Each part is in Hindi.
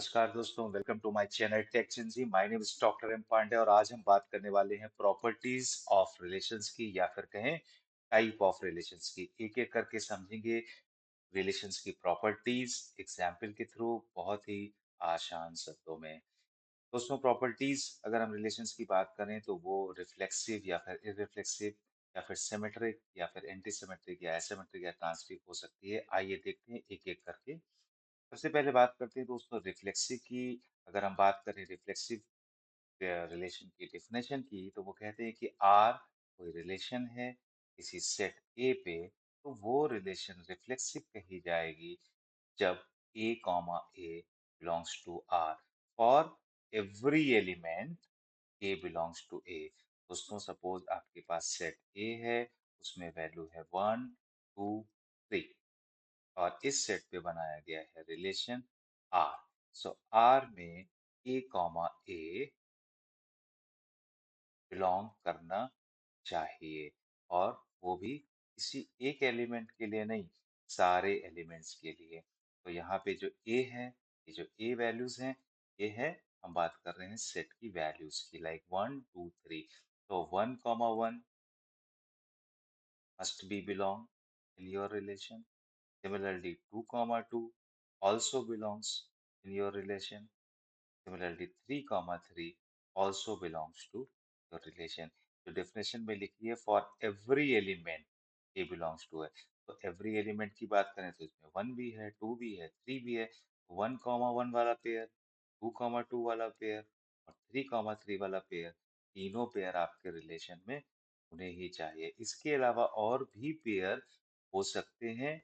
नमस्कार दोस्तों, welcome to my channel tech G. My name is doctor M Pandey और आज हम बात करने वाले हैं प्रॉपर्टीज ऑफ रिलेशंस की या फिर कहें टाइप ऑफ रिलेशंस की। एक एक करके समझेंगे रिलेशंस की प्रॉपर्टीज एग्जाम्पल के थ्रू, बहुत ही आसान शब्दों में। दोस्तों, प्रॉपर्टीज अगर हम रिलेशंस की बात करें तो वो रिफ्लेक्सिव या फिर इररिफ्लेक्सिव या फिर सिमेट्रिक या फिर एंटी सिमेट्रिक या एसिमेट्रिक या ट्रांसिटिव हो सकती है। आइए देखते हैं एक एक करके। सबसे पहले बात करते हैं दोस्तों रिफ्लेक्सिव की। अगर हम बात करें रिफ्लेक्सिव रिलेशन की डेफिनेशन की, तो वो कहते हैं कि आर कोई रिलेशन है किसी सेट ए पे, तो वो रिलेशन रिफ्लेक्सिव कही जाएगी जब A comma A belongs to R for every element A belongs to A. दोस्तों, सपोज आपके पास सेट ए है, उसमें वैल्यू है 1 2 3 और इस सेट पे बनाया गया है रिलेशन आर। सो आर में ए कॉमा ए बिलोंग करना चाहिए, और वो भी किसी एक एलिमेंट के लिए नहीं, सारे एलिमेंट्स के लिए। तो यहाँ पे जो ए है, ये जो ए वैल्यूज हैं, ये है, हम बात कर रहे हैं सेट की वैल्यूज की, लाइक 1 2 3। तो 1 comma 1 must be belong in your relation. Similarly, 2 comma 2 also belongs in your relation. Similarly, 3 comma 3 also belongs to your relation. जो definition में लिखी है for every element A belongs to है, तो every element की बात करें तो इसमें 1 भी है, 2 भी है, 3 भी है। 1 comma 1 वाला पेयर, 2 comma 2 वाला पेयर और 3 comma 3 वाला पेयर, तीनों पेयर आपके रिलेशन में होने ही चाहिए। इसके अलावा और भी पेयर हो सकते हैं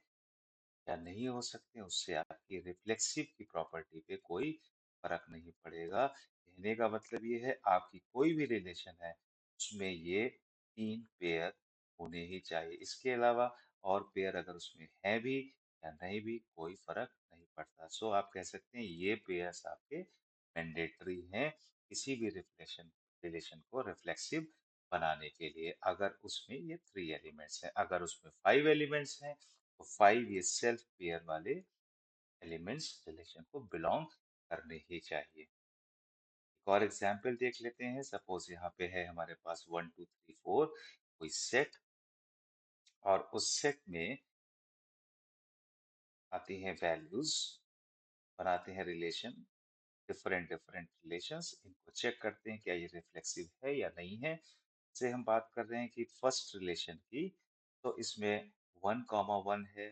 या नहीं हो सकते, उससे आपकी रिफ्लेक्सिव की प्रॉपर्टी पे कोई फर्क नहीं पड़ेगा। कहने का मतलब ये है, आपकी कोई भी रिलेशन है उसमें ये तीन पेयर होने ही चाहिए। इसके अलावा और पेयर अगर उसमें है भी या नहीं भी, कोई फर्क नहीं पड़ता। सो आप कह सकते हैं ये पेयर्स आपके मैंडेटरी हैं किसी भी रिफ्लेक्शन रिलेशन को रिफ्लेक्सिव बनाने के लिए, अगर उसमें ये 3 एलिमेंट्स हैं। अगर उसमें 5 एलिमेंट्स हैं तो 5 ये सेल्फ पेयर वाले एलिमेंट्स रिलेशन को बिलोंग करने ही चाहिए। एक और एग्जाम्पल देख लेते हैं। सपोज यहाँ पे है हमारे पास 1 2 3 4 कोई सेट, और उस सेट में आती हैं वैल्यूज, बनाते हैं रिलेशन, डिफरेंट डिफरेंट रिलेशंस। इनको चेक करते हैं क्या ये रिफ्लेक्सिव है या नहीं है। जैसे हम बात कर रहे हैं कि फर्स्ट रिलेशन की, तो इसमें 1 comma 1 है,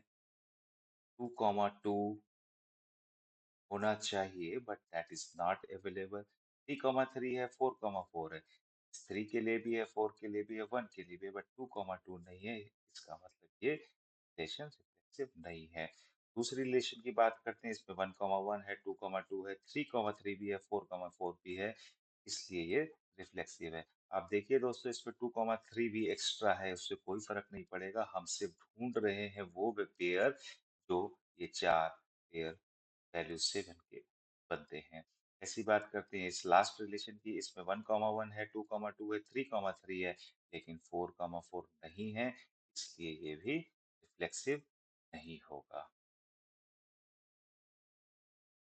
2 comma 2 होना चाहिए, but that is not available. 3 comma 3 है, 4 comma 4 है, 3 के लिए भी है, 4 के लिए भी है, 1 के लिए भी है, बट 2 comma 2 नहीं है। इसका मतलब ये रिलेशन रिफ्लेक्सिव नहीं है। दूसरी रिलेशन की बात करते हैं। इसमें 1 comma 1 है, 2 comma 2 है, 3 comma 3 भी है, 4 comma 4 भी है, इसलिए ये रिफ्लेक्सिव है। आप देखिए दोस्तों, इसमें 2 comma 3 भी एक्स्ट्रा है, उससे कोई फर्क नहीं पड़ेगा। हम सिर्फ ढूंढ रहे हैं वो पेयर जो ये चार पेयर वैल्यू से बनते हैं। ऐसी बात करते हैं इस लास्ट रिलेशन की। इसमें 1 comma 1 है, 2 comma 2 है, 3 comma 3 है, लेकिन 4 comma 4 नहीं है, इसलिए ये भी रिफ्लेक्सिव नहीं होगा।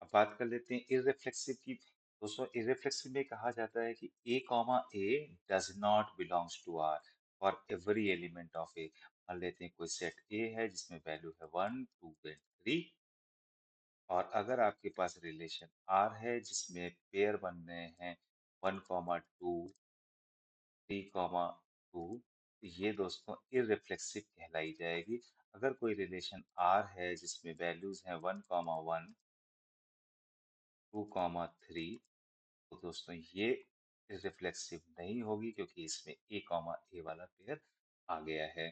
अब बात कर लेते हैं इररिफ्लेक्सिव की। दोस्तों, इररिफ्लेक्सिव में कहा जाता है कि A comma A does not belongs to R for every element of A. मान लेते हैं कोई सेट ए है जिसमें वैल्यू है 1 2 3, और अगर आपके पास रिलेशन आर है जिसमें पेयर बन रहे हैं 1 comma 2 3 comma 2, ये दोस्तों इररिफ्लेक्सिव कहलाई जाएगी। अगर कोई रिलेशन आर है जिसमें वैल्यूज हैं 1 comma 1 2 comma 3, तो दोस्तों ये रिफ्लेक्सिव नहीं होगी, क्योंकि इसमें ए कॉमा ए वाला पेयर आ गया है।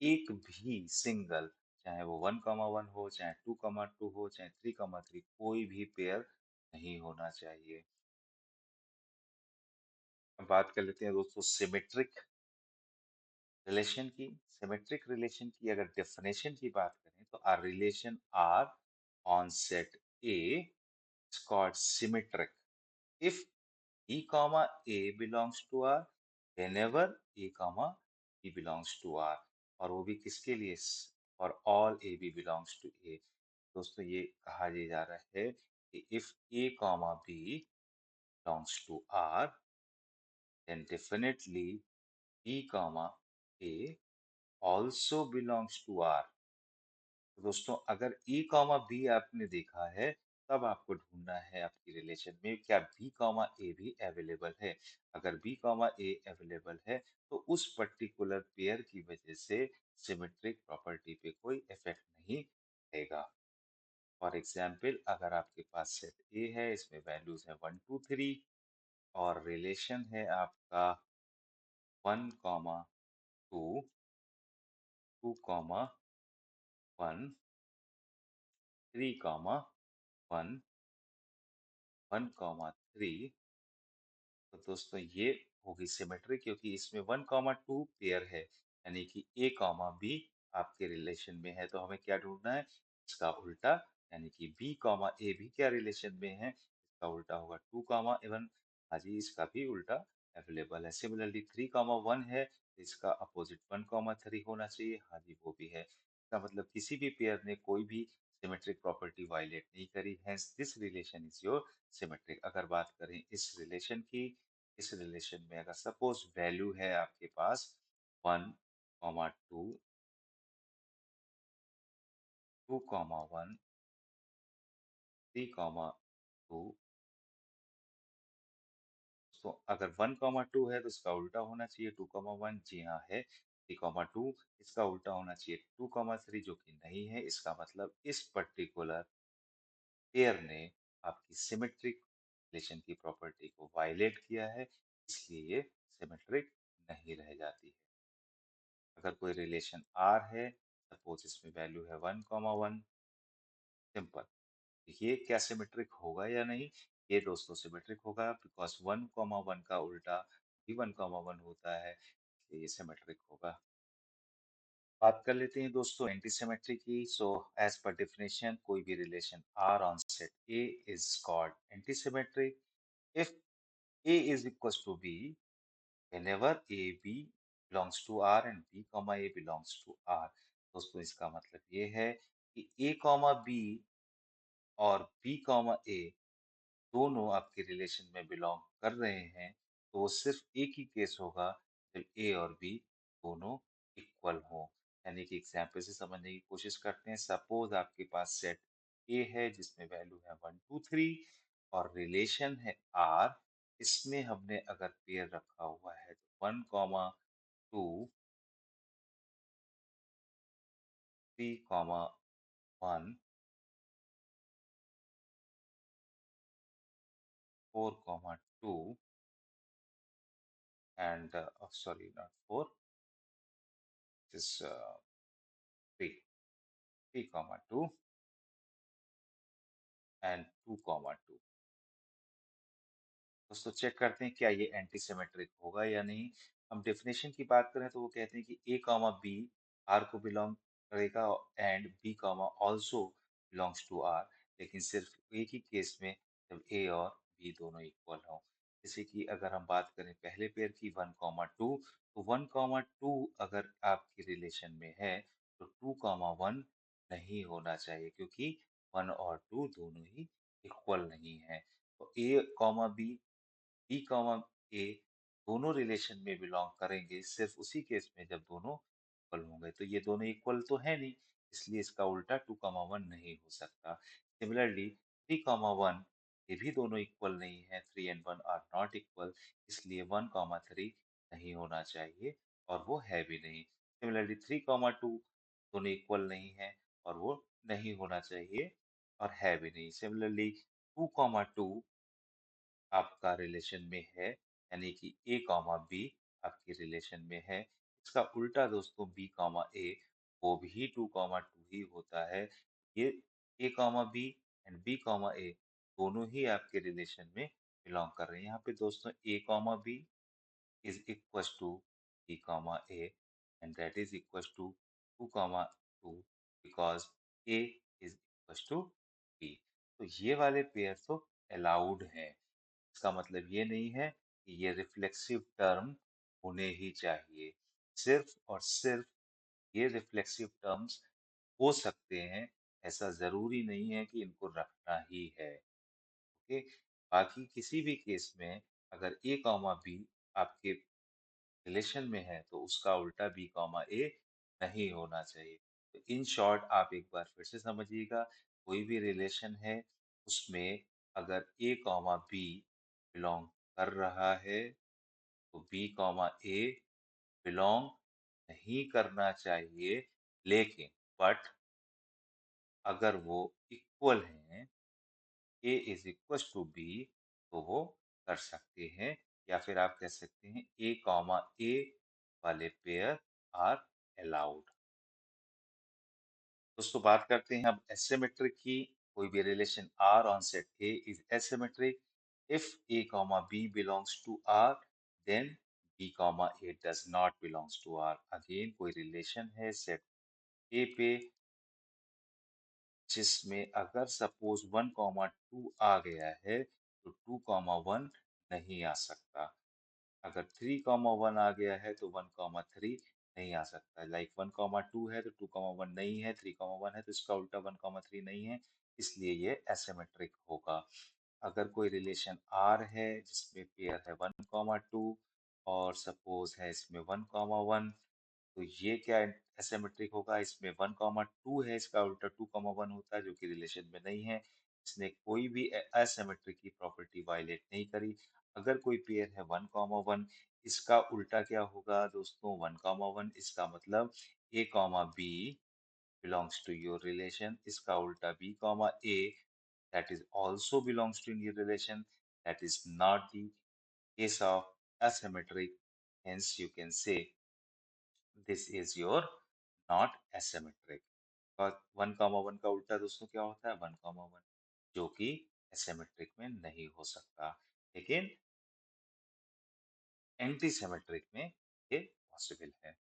एक भी सिंगल, चाहे वो 1 comma 1 हो, चाहे 2 comma 2 हो, चाहे 3 comma 3, कोई भी पेयर नहीं होना चाहिए। अब बात कर लेते हैं दोस्तों सिमेट्रिक रिलेशन की। सिमेट्रिक रिलेशन की अगर डेफिनेशन की बात करें तो R relation R on set A is called symmetric if E comma A belongs to R, whenever A comma B belongs to R, और वो भी किसके लिए, और all AB belongs to A। दोस्तों, ये कहा जा रहा है if A comma B belongs to R, then definitely B comma A also belongs to R. तो दोस्तों अगर E कॉमा B आपने देखा है, तब आपको ढूंढना है आपकी रिलेशन में क्या B कॉमा A भी अवेलेबल है। अगर B कॉमा A अवेलेबल है तो उस पर्टिकुलर पेयर की वजह से सिमेट्रिक प्रॉपर्टी पे कोई इफेक्ट नहीं रहेगा। फॉर एग्जाम्पल अगर आपके पास सेट ए है, इसमें वैल्यूज है 1 2 3 और रिलेशन है आपका 1 2 2 1 3 1 1 3। तो दोस्तों ये होगी सिमेट्री क्योंकि इसमें 1 2 पेयर है, यानी कि ए कॉमा बी आपके रिलेशन में है। तो हमें क्या ढूंढना है, इसका उल्टा, यानी कि बी कॉमा ए भी क्या रिलेशन में है, इसका उल्टा होगा 2 1। हाँ जी, इसका भी उल्टा अवेलेबल है। सिमिलरली 3 1 है, तो इसका अपोजिट 1 3 होना चाहिए। हाँ जी, वो भी है। इसका मतलब किसी भी पेयर ने कोई भी सिमेट्रिक प्रॉपर्टी वायलेट नहीं करी, hence this relation is your symmetric. अगर बात करें इस रिलेशन की, इस रिलेशन में अगर सपोज वैल्यू है आपके पास 1 2 2 1 3 2, तो अगर 1 2 है तो इसका उल्टा होना चाहिए 2 1। जी हाँ है। 3 2 इसका उल्टा होना चाहिए 2 3, जो कि नहीं है। इसका मतलब इस पर्टिकुलर पेयर ने आपकी सिमेट्रिक रिलेशन की प्रॉपर्टी को वायलेट किया है, इसलिए ये सिमेट्रिक नहीं रह जाती है। अगर कोई रिलेशन R है, सपोज इसमें वैल्यू है 1 1, सिंपल, ये क्या सिमेट्रिक होगा या नहीं, ये दोस्तों सिमेट्रिक होगा बिकॉज 1 1 का उल्टा भी 1 1 होता है, इसलिए ये सिमेट्रिक होगा। बात कर लेते हैं दोस्तों एंटी सिमेट्री की। सो एज पर डेफिनेशन कोई भी relation R on set A is called anti symmetric if A is equals to B whenever AB belongs to R and B comma A belongs to R। दोस्तों इसका मतलब ये है कि A comma B और B comma A दोनों आपके रिलेशन में बिलोंग कर रहे हैं, तो वो सिर्फ एक ही केस होगा जब ए और बी दोनों इक्वल हों। यानी कि एग्जाम्पल से समझने की कोशिश करते हैं। सपोज आपके पास सेट ए है जिसमें वैल्यू है 1 2 3 और रिलेशन है आर। इसमें हमने अगर पेयर रखा हुआ है तो 1 2 3 1 4 2 and sorry, not 4, this 3 3 2 and 2 2। दोस्तों चेक करते हैं क्या ये एंटी सिमेट्रिक होगा या नहीं। हम डेफिनेशन की बात करें तो वो कहते हैं कि ए कॉमा बी आर को बिलोंग करेगा and B comma also belongs to R, लेकिन सिर्फ एक ही केस में जब ए और बी दोनों इक्वल हों। जैसे कि अगर हम बात करें पहले पेयर की 1 2, तो 1 2 अगर आपकी रिलेशन में है तो 2 1 नहीं होना चाहिए क्योंकि 1 और 2 दोनों ही इक्वल नहीं है। तो ए comma B B comma A दोनों रिलेशन में बिलोंग करेंगे सिर्फ उसी केस में जब दोनों इक्वल होंगे। तो ये दोनों इक्वल तो है नहीं, इसलिए इसका उल्टा 2 1 नहीं हो सकता। सिमिलरली 3 1 ये भी दोनों इक्वल नहीं है, 3 and 1 आर नॉट इक्वल, इसलिए 1 3 नहीं होना चाहिए और वो है भी नहीं। सिमिलरली 3 2 दोनों इक्वल नहीं है और वो नहीं होना चाहिए और है भी नहीं। सिमिलरली 2 2 आपका रिलेशन में है, यानी कि ए कॉमा बी आपकी रिलेशन में है। इसका उल्टा दोस्तों बी कॉमा ए वो भी 2 2 ही होता है। ये A comma B and B comma A दोनों ही आपके रिलेशन में बिलोंग कर रहे हैं। यहाँ पे दोस्तों A comma B is equals to b comma a and that is equals to 2 2 because a is equals to b। तो ये वाले पेयर तो अलाउड हैं। इसका मतलब ये नहीं है कि ये रिफ्लेक्सिव टर्म होने ही चाहिए। सिर्फ और सिर्फ ये रिफ्लेक्सिव टर्म्स हो सकते हैं, ऐसा जरूरी नहीं है कि इनको रखना ही है। ओके। बाकी किसी भी केस में अगर ए कॉमा बी आपके रिलेशन में है तो उसका उल्टा बी कॉमा ए नहीं होना चाहिए। तो इन शॉर्ट आप एक बार फिर से समझिएगा, कोई भी रिलेशन है उसमें अगर ए कॉमा बी बिलोंग कर रहा है तो बी कॉमा ए बिलोंग नहीं करना चाहिए, लेकिन बट अगर वो इक्वल हैं, ए इज इक्वल टू बी, तो वो कर सकते हैं। या फिर आप कह सकते हैं ए कॉमा ए वाले पेयर आर अलाउड। दोस्तों बात करते हैं अब एसिमेट्रिक की। कोई भी relation R on set A is asymmetric if A comma B belongs to R, then B comma A does not belongs to R. Again कोई रिलेशन है सेट ए पे जिसमें अगर सपोज 1,2 आ गया है तो 2,1 नहीं आ सकता। अगर 3,1 आ गया है तो 1,3 नहीं आ सकता। लाइक 1,2 है तो 2,1 नहीं है, 3,1 है तो इसका उल्टा 1,3 नहीं है, इसलिए ये एसिमेट्रिक होगा। अगर कोई रिलेशन R है जिसमें पेयर है 1,2 और सपोज है इसमें 1,1, तो ये क्या एसिमेट्रिक होगा, इसमें 1,2 है, इसका उल्टा 2,1 होता है जो कि रिलेशन में नहीं है। इसने कोई भी एसिमेट्रिक की प्रॉपर्टी वायलेट नहीं करी। अगर कोई पेयर है 1,1, इसका उल्टा क्या होगा दोस्तों, 1,1, इसका मतलब A comma B belongs to your relation, इसका उल्टा b comma a that is also belongs to your relation, that is not the case of asymmetric, hence you can say this is your not asymmetric। और 1,1 का उल्टा दोस्तों क्या होता है, 1,1, जो कि एसिमेट्रिक में नहीं हो सकता, लेकिन एंटी सिमेट्रिक में ये पॉसिबल है।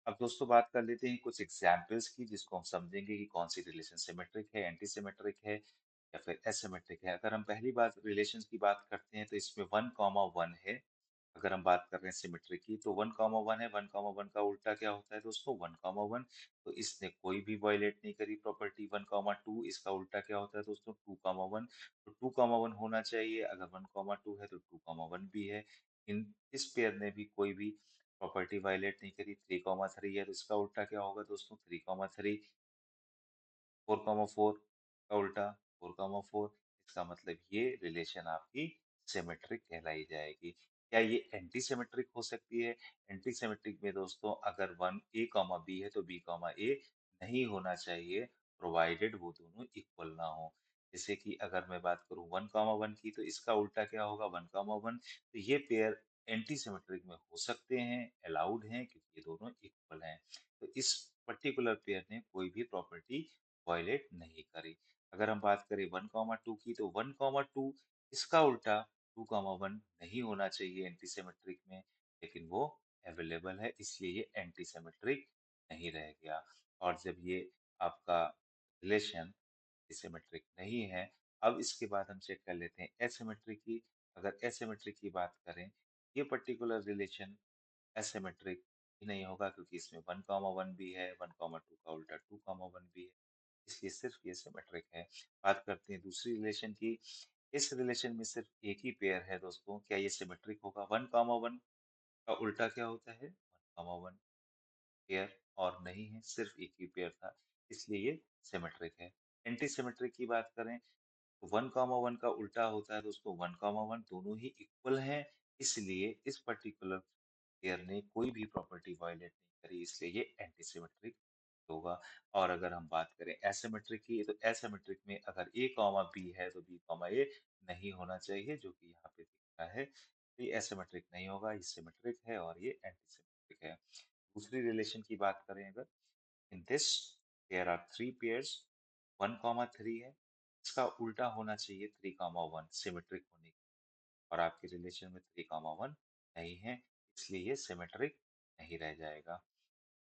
अब दोस्तों बात कर लेते हैं कुछ एग्जाम्पल्स की, जिसको हम समझेंगे कि कौन सी रिलेशन सिमेट्रिक है, एंटी सिमेट्रिक है या फिर एसिमेट्रिक है। अगर हम पहली बात रिलेशंस की बात करते हैं तो इसमें 1,1 है। अगर हम बात कर रहे हैं सिमेट्रिक की तो 1,1 है, 1,1 का उल्टा क्या होता है दोस्तों, 1,1। तो इसने कोई भी वायलेट नहीं करी प्रॉपर्टी। 1,2 इसका उल्टा क्या होता है दोस्तों, 2,1। तो 2,1 होना चाहिए, अगर 1,2 है तो 2,1 भी है। इन इस पेयर ने भी कोई भी प्रॉपर्टी वायलेट नहीं करी। 3,3 है तो इसका उल्टा क्या होगा दोस्तों, 3,3। 4,4 का उल्टा 4,4, इसका मतलब ये रिलेशन आपकी सिमेट्रिक कहलाई जाएगी। क्या ये एंटी सिमेट्रिक हो सकती है? एंटी सिमेट्रिक में दोस्तों अगर वन ए कॉमा बी है तो बी कॉमा ए नहीं होना चाहिए, प्रोवाइडेड वो दोनों इक्वल ना हो। जैसे कि अगर मैं बात करूं 1,1 की तो इसका उल्टा क्या होगा, 1,1। तो ये पेयर एंटी सिमेट्रिक में हो सकते हैं, अलाउड हैं, क्योंकि ये दोनों इक्वल हैं। तो इस पर्टिकुलर पेयर ने कोई भी प्रॉपर्टी वायलेट नहीं करी। अगर हम बात करें 1,2 की तो 1,2 इसका उल्टा 2,1 नहीं होना चाहिए एंटी सिमेट्रिक में, लेकिन वो अवेलेबल है, इसलिए ये एंटी सिमेट्रिक नहीं रह गया। और जब ये आपका रिलेशन सिमेट्रिक नहीं है, अब इसके बाद हम चेक कर लेते हैं एसिमेट्रिक की। अगर एसिमेट्रिक की बात करें, ये पर्टिकुलर रिलेशन एसिमेट्रिक ही नहीं होगा, क्योंकि इसमें 1,1 भी है, 1,2 का उल्टा 2,1 भी है, इसलिए सिर्फ ये सिमेट्रिक है। बात करते हैं दूसरी रिलेशन की। इस रिलेशन में सिर्फ एक ही पेयर है दोस्तों, क्या ये सिमेट्रिक होगा? 1,1 का उल्टा क्या होता है, 1,1 पेयर और नहीं है, सिर्फ एक ही पेयर था, इसलिए ये सिमेट्रिक है। एंटी सिमेट्रिक की बात करें तो 1,1 का उल्टा होता है दोस्तों 1,1, दोनों ही इक्वल हैं, इसलिए इस पर्टिकुलर पेयर ने कोई भी प्रॉपर्टी वायलेट नहीं करी, इसलिए ये एंटी सिमेट्रिक होगा। और अगर हम बात करें एसिमेट्रिक की, तो एसिमेट्रिक में अगर ए कॉमा बी है तो बी कॉमा ए नहीं होना चाहिए, जो कि यहाँ पे दिख रहा है। तो ये एसिमेट्रिक नहीं होगा, ये सिमेट्रिक है और ये एंटी सिमेट्रिक है। दूसरी रिलेशन की बात करें अगर, in this there are three pairs, 1,3 है, इसका उल्टा होना चाहिए 3,1 सिमेट्रिक होने की, और आपके रिलेशन में 3,1 नहीं है, इसलिए ये सिमेट्रिक नहीं रह जाएगा।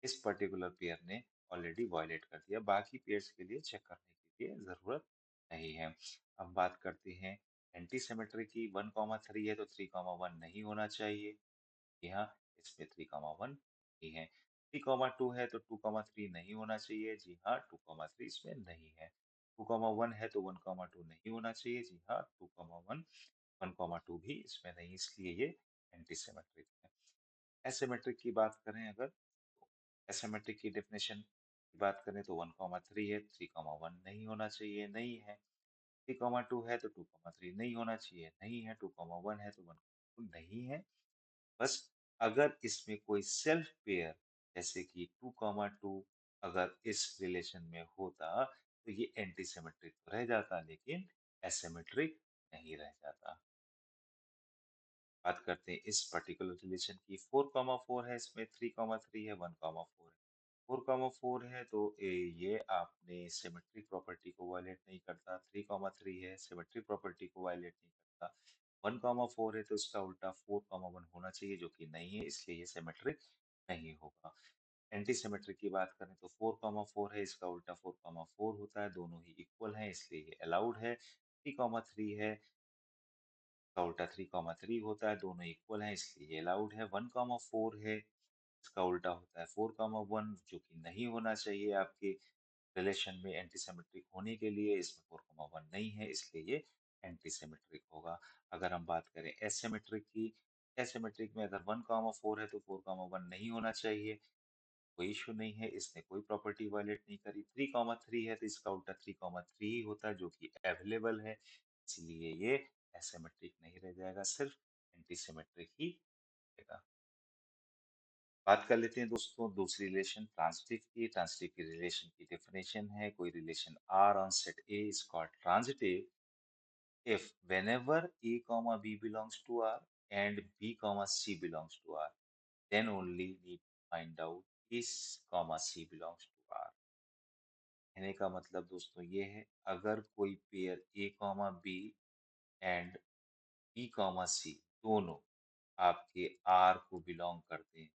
इस पर्टिकुलर पेयर ने ऑलरेडी वायलेट कर दिया, बाकी पेयर्स के लिए चेक करने की लिए जरूरत नहीं है। अब बात करते हैं एंटी सिमेट्रिक की। 1,3 है तो 3,1 नहीं होना चाहिए, यहाँ इसमें 3,1 ही है। 3,2 है तो 2,3 नहीं होना चाहिए, जी हाँ 2,3 इसमें नहीं है। 2,1 है तो 1,2 नहीं होना चाहिए। जी हाँ, 2,1 1,2 भी इसमें नहीं, इसलिए ये एंटी सिमेट्रिक है। एसिमेट्रिक की बात करें अगर, एसिमेट्रिक की डेफिनेशन की बात करें तो 1,3 है, 3,1 नहीं होना चाहिए, नहीं है। 3,2 है तो 2,3 नहीं होना चाहिए, नहीं है। 2,1 है तो 1,2 नहीं है। बस अगर इसमें कोई सेल्फ पेयर जैसे कि 2,2 अगर इस रिलेशन में होता तो ये एंटी सिमेट्रिक तो रह जाता, लेकिन एसिमेट्रिक नहीं रह जाता। बात करते हैं इस पर्टिकुलर रिलेशन की। 4,4 है, इसमें 3,3 है, 1,4 है। 4,4 है तो ये आपने सिमेट्रिक प्रॉपर्टी को वायलेट नहीं करता। 3,3 है, सिमेट्रिक प्रॉपर्टी को वायलेट नहीं करता। 1,4 है तो इसका उल्टा 4,1 होना चाहिए, जो कि नहीं है, इसलिए ये सिमेट्रिक नहीं होगा। एंटी सिमेट्रिक की बात करें तो 4,4 है, इसका उल्टा 4,4 होता है, दोनों ही इक्वल हैं, इसलिए ये अलाउड है। 3,3 है का उल्टा 3,3 होता है, दोनों इक्वल हैं, इसलिए ये अलाउड है। 1,4 है, इसका उल्टा होता है 4,1, जो कि नहीं होना चाहिए आपके रिलेशन में एंटी सिमेट्रिक होने के लिए। इसमें 4,1 नहीं है, इसलिए ये एंटी सिमेट्रिक होगा। अगर हम बात करें एसिमेट्रिक की, एसिमेट्रिक में अगर 1,4 है तो 4,1 नहीं होना चाहिए, कोई इश्यू नहीं है, इसने कोई प्रॉपर्टी वायलेट नहीं करी। 3,3 है तो इसका उल्टा 3,3 ही होता है, जो कि अवेलेबल है, इसलिए ये एसिमेट्रिक नहीं रह जाएगा, सिर्फ एंटी सिमेट्रिक ही रहेगा। बात कर लेते हैं दोस्तों दूसरी रिलेशन ट्रांजिटिव की। ट्रांजिटिव की रिलेशन की डेफिनेशन है, कोई relation R on set A is called transitive if whenever a comma b belongs to R and b comma c belongs to R, then only need to find out is comma c belongs to R। कहने का मतलब दोस्तों ये है, अगर कोई pair A comma B and B comma C दोनों आपके आर को बिलोंग करते हैं,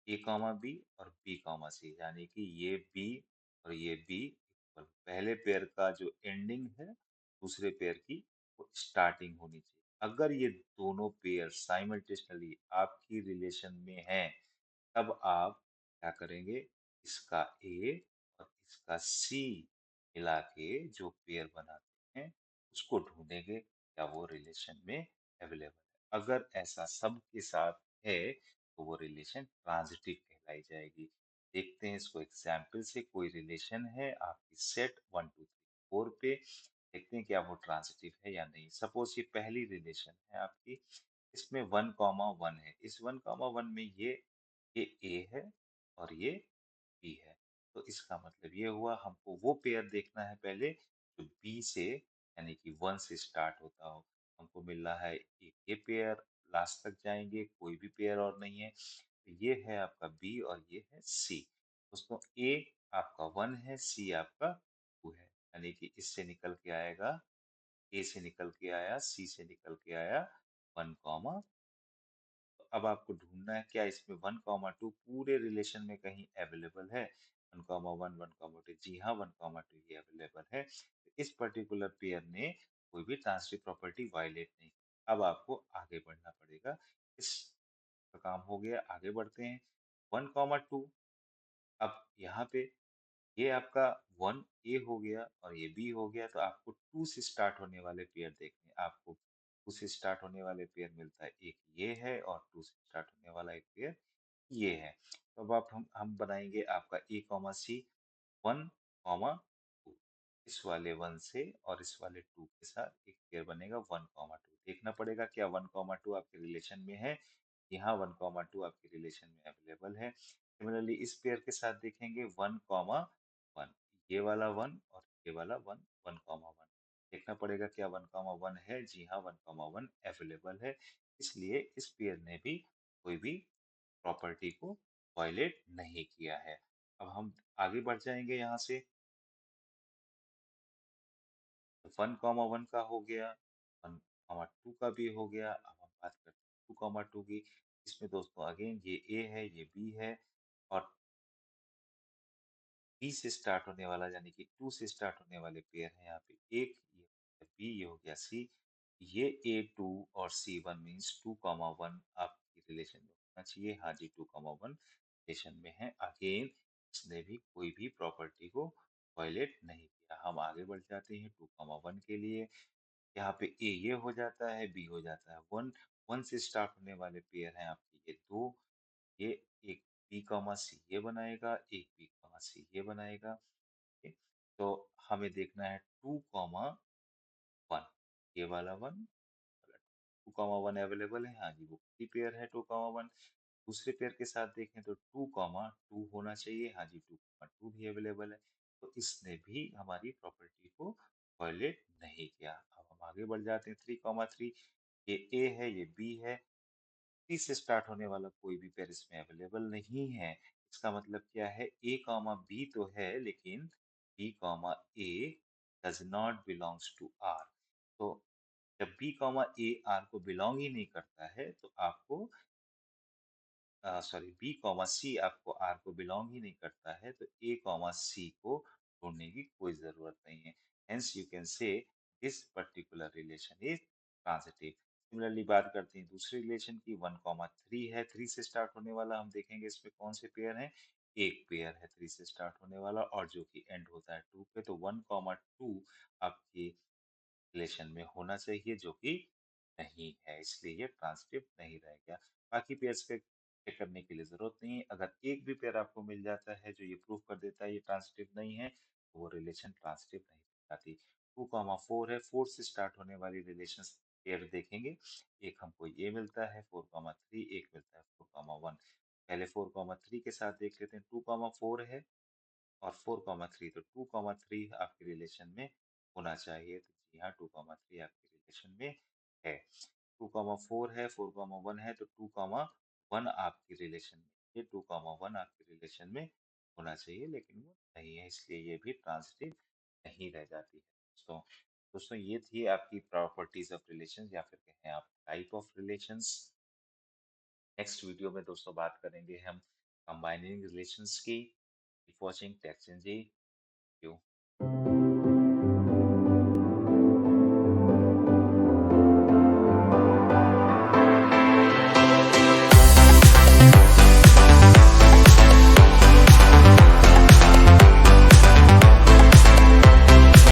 ए कॉमा बी और बी कॉमा सी, यानी कि ये बी और ये बी इक्वल, पहले पेयर का जो एंडिंग है दूसरे पेयर की वो स्टार्टिंग होनी चाहिए। अगर ये दोनों पेयर साइमल्टेनियसली आपकी रिलेशन में हैं, तब आप क्या करेंगे, इसका ए और इसका सी मिला के जो पेयर बनाते हैं उसको ढूंढेंगे क्या वो रिलेशन में अवेलेबल है। अगर ऐसा सब के साथ है तो वो रिलेशन ट्रांजिटिव कहलाई जाएगी। देखते हैं इसको एग्जाम्पल से। कोई रिलेशन है आपकी सेट 1 2 3 4 पे, देखते हैं क्या वो ट्रांजिटिव है या नहीं। सपोज ये पहली रिलेशन है आपकी, इसमें 1,1 है। इस 1,1 में ये ए है और ये बी है, तो इसका मतलब ये हुआ हमको वो पेयर देखना है पहले जो बी से यानी कि 1 से स्टार्ट होता हो। हमको मिल रहा है एक ये पेयर, लास्ट तक जाएंगे कोई भी पेयर और नहीं है, तो ये है आपका बी और ये है सी। दोस्तों ए आपका 1 है, सी आपका 2 है, यानी कि इससे निकल के आएगा, ए से निकल के आया, सी से निकल के आया 1, तो अब आपको ढूंढना है क्या इसमें 1,2 पूरे रिलेशन में कहीं अवेलेबल है। 1,1 1,2, जी हाँ 1,2 ये अवेलेबल है। तो इस पर्टिकुलर पेयर ने कोई भी ट्रांजिटिव प्रॉपर्टी वायलेट नहीं की। अब आपको आगे बढ़ना पड़ेगा। इस का काम हो गया, आगे बढ़ते हैं। 1,2, अब यहाँ पे ये आपका 1 ए हो गया और ये बी हो गया, तो आपको 2 से स्टार्ट होने वाले पेयर देखने हैं। आपको 2 से स्टार्ट होने वाले पेयर मिलता है, एक ये है और 2 से स्टार्ट होने वाला एक पेयर ये है। तो अब आप हम बनाएंगे आपका ए कॉमा सी 1,2, इस वाले 1 से और इस वाले 2 के साथ एक पेयर बनेगा 1,2। देखना पड़ेगा क्या 1,2 आपके रिलेशन में है। यहाँ 1,2 आपके रिलेशन में अवेलेबल है। सिमिलरली इस पेयर के साथ देखेंगे 1,1, ये वाला 1 और ये वाला 1, 1,1। देखना पड़ेगा क्या 1,1 है। जी हाँ 1,1 अवेलेबल है, इसलिए इस पेयर ने भी कोई भी प्रॉपर्टी को वायलेट नहीं किया है। अब हम आगे बढ़ जाएंगे यहाँ से। 1,1 का हो गया, 1,2 का भी हो गया। अब हम बात करते हैं 2,2 की। इसमें दोस्तों अगेन ये ए है, ये बी है और बी से स्टार्ट होने वाला यानी कि 2 से स्टार्ट होने वाले पेयर हैं यहाँ पे। एक ये हो गया बी, ये हो गया सी। ये A2 और C1 मीन्स 2,1 आपकी रिलेशन में होना चाहिए। हाँ जी 2,1 रिलेशन में है। अगेन इसने भी कोई भी प्रॉपर्टी को वायलेट नहीं किया। हम आगे बढ़ जाते हैं 2,1 के लिए। यहाँ पे ए ये हो जाता है, बी हो जाता है 1। 1 से स्टार्ट होने वाले पेयर हैं आपके ये दो। ये एक बी कॉमा सी ये बनाएगा, एक बी कॉमा सी ये बनाएगा। ठीक? तो हमें देखना है 2,1। ये वाला 1, 2,1 अवेलेबल है, हाँ जी वो फ्री पेयर है 2,1। दूसरे पेयर के साथ देखें तो 2,2 होना चाहिए, हाँ जी 2,2 भी अवेलेबल है। तो इसने भी हमारी प्रॉपर्टी को वायलेट नहीं किया। अब हम आगे बढ़ जाते हैं 3,3। ये ए है, ये बी है। सी से स्टार्ट होने वाला कोई भी पेयर इसमें अवेलेबल नहीं है। इसका मतलब क्या है, ए कॉमा बी तो है लेकिन B comma A does not belongs to R. तो जब बी कॉमा ए आर को बिलोंग ही नहीं करता है तो आपको सॉरी बी कॉमा सी आपको आर को बिलोंग ही नहीं करता है तो ए कॉमा सी को ढूंढने की कोई जरूरत नहीं है। Hence you can say this particular relation is transitive. Similarly बात करते हैं दूसरे रिलेशन की। 1,3 है, 3 से स्टार्ट होने वाला। हम देखेंगे इसमें कौन से पेयर हैं। एक पेयर है 3 से स्टार्ट होने वाला और जो कि एंड होता है 2 पे। तो 1,2 आपकी रिलेशन में होना चाहिए जो कि नहीं है, इसलिए ये ट्रांसिटिव नहीं रहेगा। बाकी पेयर्स पे चेक करने की लिए जरूरत नहीं है। अगर एक भी पेयर आपको मिल जाता है जो ये प्रूव कर देता है ये ट्रांसिटिव नहीं है तो वो रिलेशन ट्रांसिटिव नहीं जाती। 2,4 है, 4 से स्टार्ट होने वाली रिलेशन पेयर देखेंगे। एक हमको ये मिलता है 4,3, एक मिलता है 4,1। पहले 4,3 के साथ देख लेते हैं। 2,4 है और 4,3, तो 2,3 आपके रिलेशन में होना चाहिए। तो जी हाँ 2,3 आपके रिलेशन में है। 2,4 है, 4,1 है, तो 2,1 आपकी रिलेशन में, ये 2,1 आपके रिलेशन में होना चाहिए लेकिन वो नहीं है, इसलिए ये भी ट्रांसिटिव नहीं रह जाती है। दोस्तों दोस्तों ये थी आपकी प्रॉपर्टीज ऑफ रिलेशंस या फिर कहें आप type of relations. Next video में दोस्तों बात करेंगे हम कंबाइनिंग रिलेशंस की। Keep watching techs and ji.